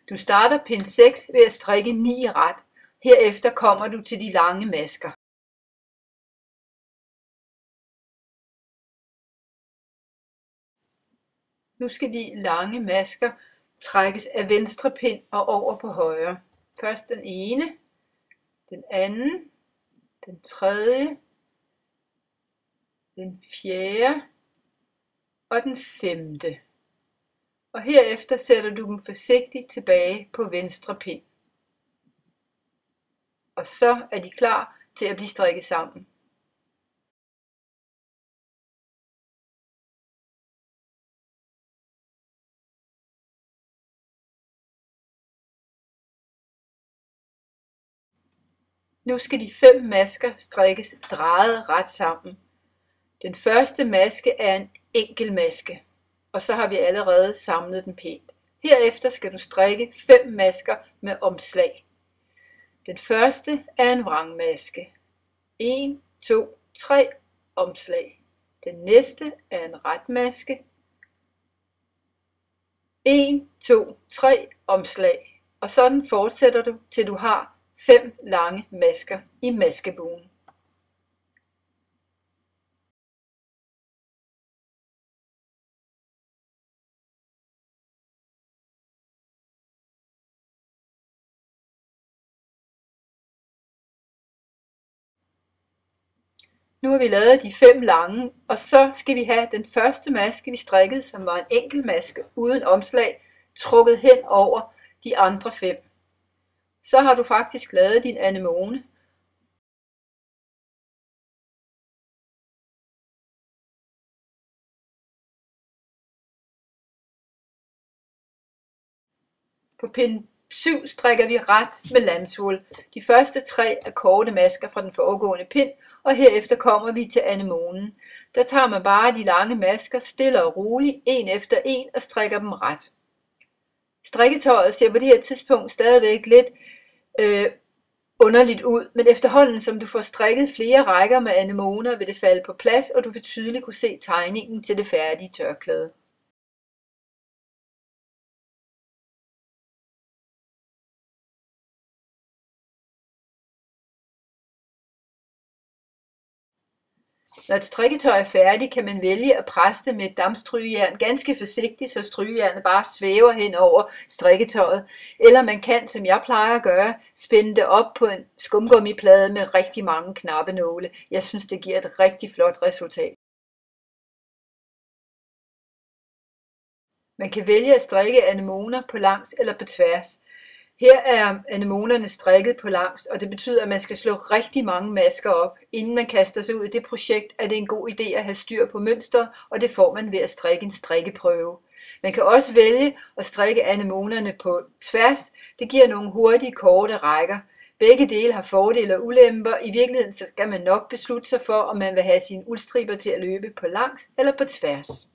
Du starter pind 6 ved at strikke 9 ret. Herefter kommer du til de lange masker. Nu skal de lange masker trækkes af venstre pind og over på højre. Først den ene, den anden, den tredje, den fjerde og den femte. Og herefter sætter du dem forsigtigt tilbage på venstre pind. Og så er de klar til at blive strikket sammen. Nu skal de 5 masker strikkes drejet ret sammen. Den første maske er en enkel maske, og så har vi allerede samlet den pænt. Herefter skal du strikke 5 masker med omslag. Den første er en vrangmaske. 1, 2, 3 omslag. Den næste er en retmaske. 1, 2, 3 omslag. Og sådan fortsætter du, til du har 5 lange masker i maskebuen. Nu har vi lavet de 5 lange, og så skal vi have den første maske, vi strikkede, som var en enkel maske uden omslag, trukket hen over de andre 5. Så har du faktisk lavet din anemone. På pind 7 strikker vi ret med lamswool. De første 3 er korte masker fra den foregående pind, og herefter kommer vi til anemonen. Der tager man bare de lange masker stille og roligt, en efter en, og strikker dem ret. Strikketøjet ser på det her tidspunkt stadigvæk lidt underligt ud, men efterhånden som du får strikket flere rækker med anemoner, vil det falde på plads, og du vil tydeligt kunne se tegningen til det færdige tørklæde. Når et strikketøj er færdigt, kan man vælge at presse det med et dampstrygejern ganske forsigtigt, så strygejernet bare svæver hen over strikketøjet. Eller man kan, som jeg plejer at gøre, spænde det op på en skumgummiplade med rigtig mange knappenåle. Jeg synes, det giver et rigtig flot resultat. Man kan vælge at strikke anemoner på langs eller på tværs. Her er anemonerne strikket på langs, og det betyder, at man skal slå rigtig mange masker op. Inden man kaster sig ud i det projekt, er det en god idé at have styr på mønstret, og det får man ved at strikke en strikkeprøve. Man kan også vælge at strikke anemonerne på tværs. Det giver nogle hurtige, korte rækker. Begge dele har fordele og ulemper. I virkeligheden skal man nok beslutte sig for, om man vil have sine uldstriber til at løbe på langs eller på tværs.